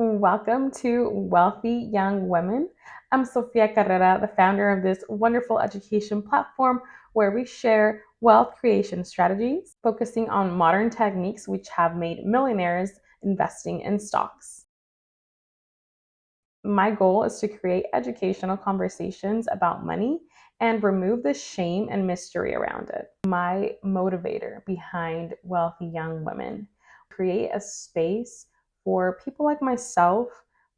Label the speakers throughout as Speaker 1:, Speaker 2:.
Speaker 1: Welcome to Wealthy Young Women. I'm Sofia Carrera, the founder of this wonderful education platform where we share wealth creation strategies, focusing on modern techniques which have made millionaires investing in stocks. My goal is to create educational conversations about money and remove the shame and mystery around it. My motivator behind Wealthy Young Women: create a space for people like myself,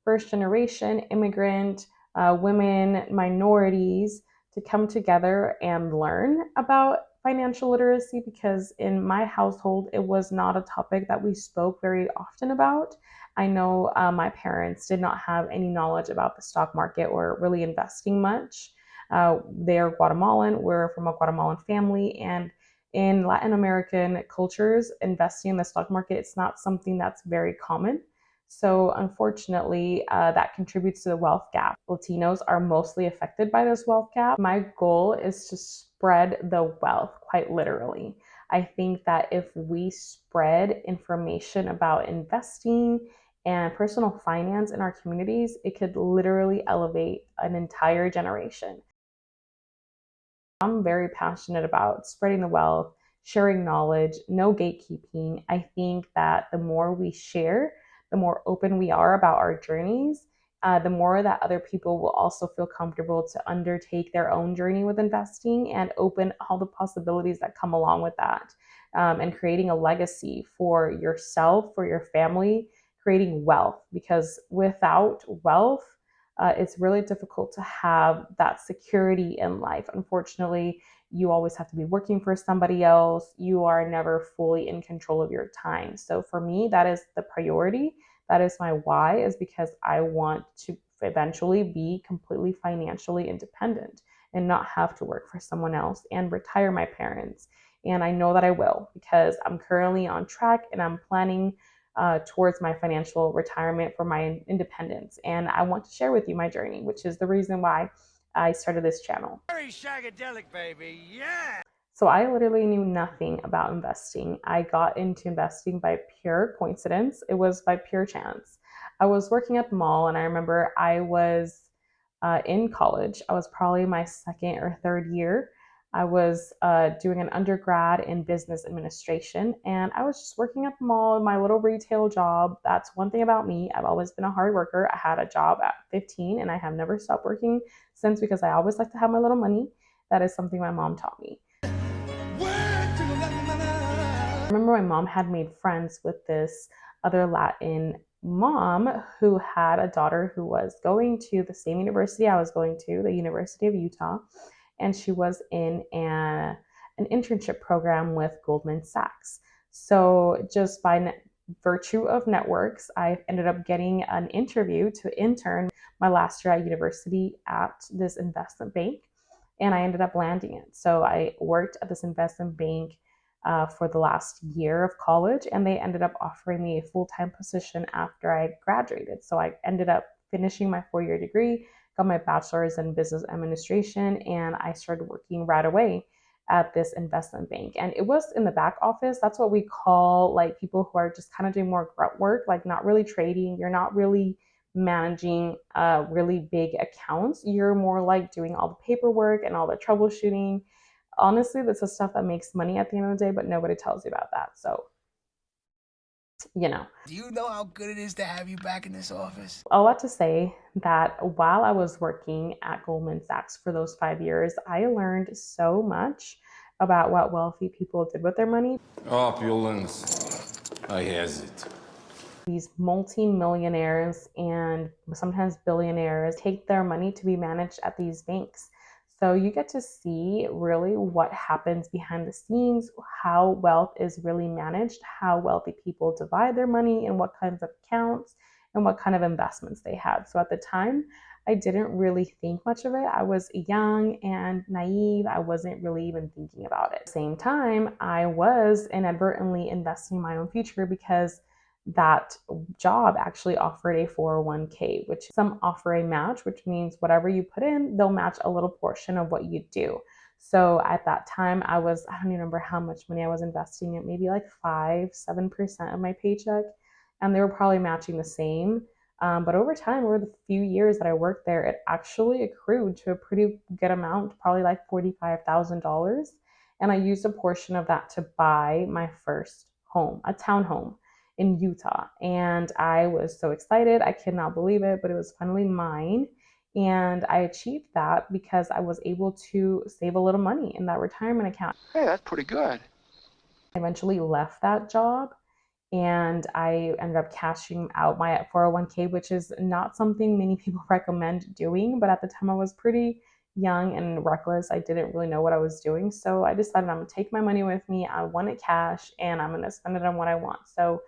Speaker 1: first generation immigrant, women, minorities, to come together and learn about financial literacy, because in my household, it was not a topic that we spoke very often about. I know my parents did not have any knowledge about the stock market or really investing much. They are Guatemalan. We're from a Guatemalan family, and in Latin American cultures, investing in the stock market, it's not something that's very common. So unfortunately, that contributes to the wealth gap. Latinos are mostly affected by this wealth gap. My goal is to spread the wealth, quite literally. I think that if we spread information about investing and personal finance in our communities, it could literally elevate an entire generation. I'm very passionate about spreading the wealth, sharing knowledge, no gatekeeping. I think that the more we share, the more open we are about our journeys, the more that other people will also feel comfortable to undertake their own journey with investing and open all the possibilities that come along with that. And creating a legacy for yourself, for your family, creating wealth. Because without wealth, it's really difficult to have that security in life. Unfortunately, you always have to be working for somebody else. You are never fully in control of your time. So for me, that is the priority. That is my why, is because I want to eventually be completely financially independent and not have to work for someone else and retire my parents. And I know that I will, because I'm currently on track and I'm planning towards my financial retirement for my independence. And I want to share with you my journey, which is the reason why I started this channel.
Speaker 2: Very shagadelic, baby. Yeah.
Speaker 1: So I literally knew nothing about investing. I got into investing by pure coincidence. It was by pure chance. I was working at the mall, and I remember I was in college. I was probably my second or third year. I was doing an undergrad in business administration, and I was just working at the mall in my little retail job. That's one thing about me. I've always been a hard worker. I had a job at 15, and I have never stopped working since, because I always like to have my little money. That is something my mom taught me. I remember my mom had made friends with this other Latin mom who had a daughter who was going to the same university I was going to, the University of Utah, and she was in an internship program with Goldman Sachs. So just by virtue of networks, I ended up getting an interview to intern my last year at university at this investment bank, and I ended up landing it. So I worked at this investment bank for the last year of college, and they ended up offering me a full-time position after I graduated. So I ended up finishing my 4-year degree, got my bachelor's in business administration, and I started working right away at this investment bank. And it was in the back office. That's what we call like people who are just kind of doing more grunt work, like not really trading. You're not really managing really big accounts. You're more like doing all the paperwork and all the troubleshooting. Honestly, this is stuff that makes money at the end of the day, but nobody tells you about that. So, you know.
Speaker 2: Do you know how good it is to have you back in this office?
Speaker 1: A lot to say that while I was working at Goldman Sachs for those 5 years, I learned so much about what wealthy people did with their money.
Speaker 3: Opulence. I has it.
Speaker 1: These multi-millionaires and sometimes billionaires take their money to be managed at these banks. So you get to see really what happens behind the scenes, how wealth is really managed, how wealthy people divide their money, and what kinds of accounts and what kind of investments they had. So at the time, I didn't really think much of it. I was young and naive. I wasn't really even thinking about it. At the same time, I was inadvertently investing in my own future, because that job actually offered a 401k, which some offer a match, which means whatever you put in, they'll match a little portion of what you do. So at that time, I don't even remember how much money I was investing in, maybe like 5-7% of my paycheck. And they were probably matching the same But over time, over the few years that I worked there, it actually accrued to a pretty good amount, probably like $45,000. And I used a portion of that to buy my first home, a townhome in Utah. And I was so excited. I could not believe it, but it was finally mine. And I achieved that because I was able to save a little money in that retirement account.
Speaker 4: Hey, that's pretty good.
Speaker 1: I eventually left that job and I ended up cashing out my 401k, which is not something many people recommend doing. But at the time, I was pretty young and reckless. I didn't really know what I was doing. So I decided I'm going to take my money with me. I want it cash and I'm going to spend it on what I want. So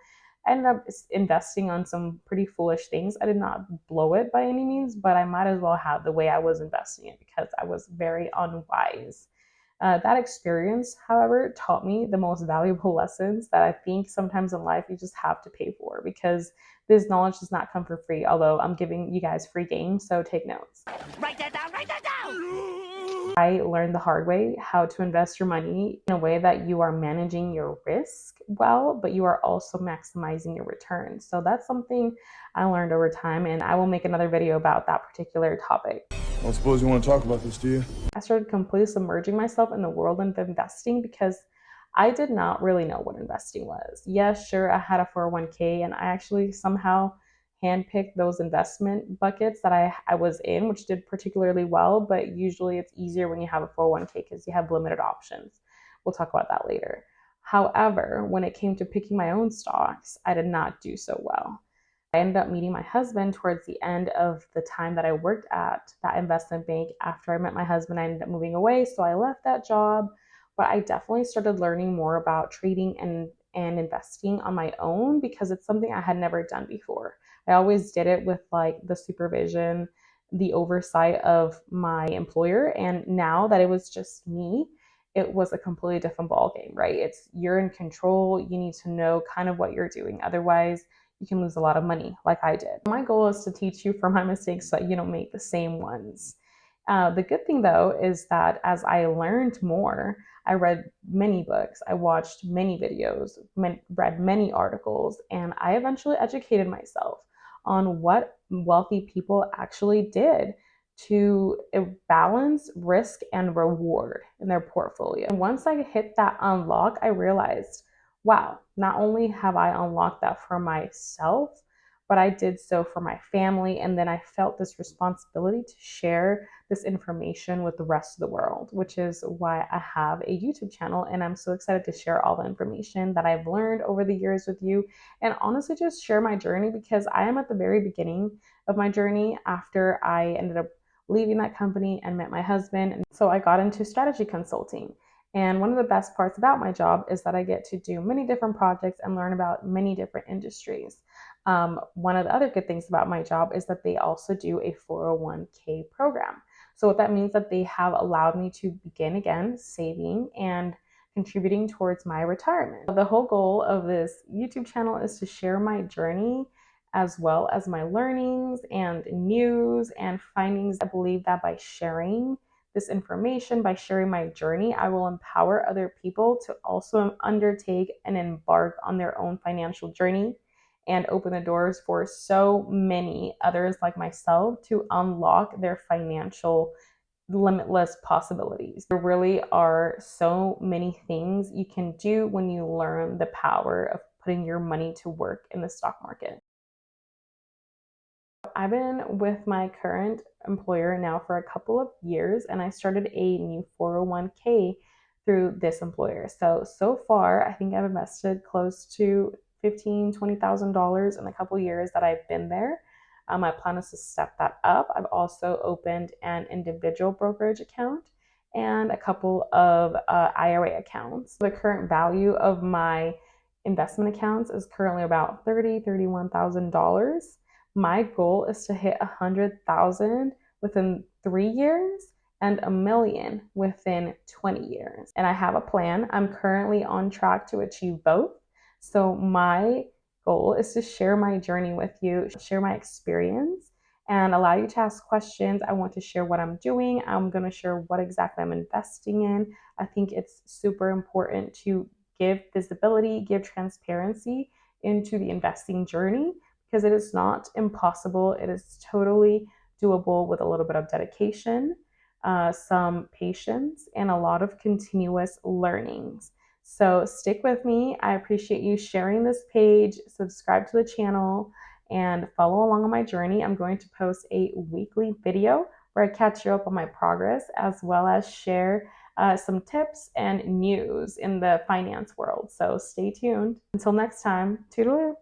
Speaker 1: I ended up investing on some pretty foolish things. I did not blow it by any means, but I might as well have the way I was investing it because I was very unwise. That experience, however, taught me the most valuable lessons that I think sometimes in life you just have to pay for because this knowledge does not come for free. Although I'm giving you guys free game, so take notes.
Speaker 2: Write that down, write that down!
Speaker 1: I learned the hard way how to invest your money in a way that you are managing your risk well, but you are also maximizing your return. So that's something I learned over time, and I will make another video about that particular topic.
Speaker 5: I don't suppose you want to talk about this, do you?
Speaker 1: I started completely submerging myself in the world of investing because I did not really know what investing was. Yes, sure, I had a 401k and I actually somehow handpicked those investment buckets that I was in, which did particularly well, but usually it's easier when you have a 401k because you have limited options. We'll talk about that later. However, when it came to picking my own stocks, I did not do so well. I ended up meeting my husband towards the end of the time that I worked at that investment bank. After I met my husband, I ended up moving away, so I left that job. But I definitely started learning more about trading and investing on my own because it's something I had never done before. I always did it with like the supervision, the oversight of my employer. And now that it was just me, it was a completely different ballgame, right? It's you're in control. You need to know kind of what you're doing. Otherwise, you can lose a lot of money like I did. My goal is to teach you from my mistakes so that you don't make the same ones. The good thing though is that as I learned more, I read many books, I watched many videos, read many articles, and I eventually educated myself on what wealthy people actually did to balance risk and reward in their portfolio. And once I hit that unlock, I realized, wow, not only have I unlocked that for myself, but I did so for my family. And then I felt this responsibility to share this information with the rest of the world, which is why I have a YouTube channel. And I'm so excited to share all the information that I've learned over the years with you and honestly just share my journey because I am at the very beginning of my journey after I ended up leaving that company and met my husband. And so I got into strategy consulting. And one of the best parts about my job is that I get to do many different projects and learn about many different industries. One of the other good things about my job is that they also do a 401k program. So what that means that they have allowed me to begin again saving and contributing towards my retirement. The whole goal of this YouTube channel is to share my journey as well as my learnings and news and findings. I believe that by sharing this information, by sharing my journey, I will empower other people to also undertake and embark on their own financial journey and open the doors for so many others like myself to unlock their financial limitless possibilities. There really are so many things you can do when you learn the power of putting your money to work in the stock market. I've been with my current employer now for a couple of years, and I started a new 401k through this employer. So far, I think I've invested close to $15,000, $20,000 in a couple years that I've been there. My plan is to step that up. I've also opened an individual brokerage account and a couple of IRA accounts. The current value of my investment accounts is currently about $30,000, $31,000. My goal is to hit 100,000 within 3 years and 1,000,000 within 20 years. And I have a plan. I'm currently on track to achieve both. So my goal is to share my journey with you, share my experience, and allow you to ask questions. I want to share what I'm doing. I'm going to share what exactly I'm investing in. I think it's super important to give visibility, give transparency into the investing journey, because it is not impossible. It is totally doable with a little bit of dedication, some patience, and a lot of continuous learnings. So stick with me. I appreciate you sharing this page, subscribe to the channel, and follow along on my journey. I'm going to post a weekly video where I catch you up on my progress, as well as share some tips and news in the finance world. So stay tuned. Until next time, toodaloo.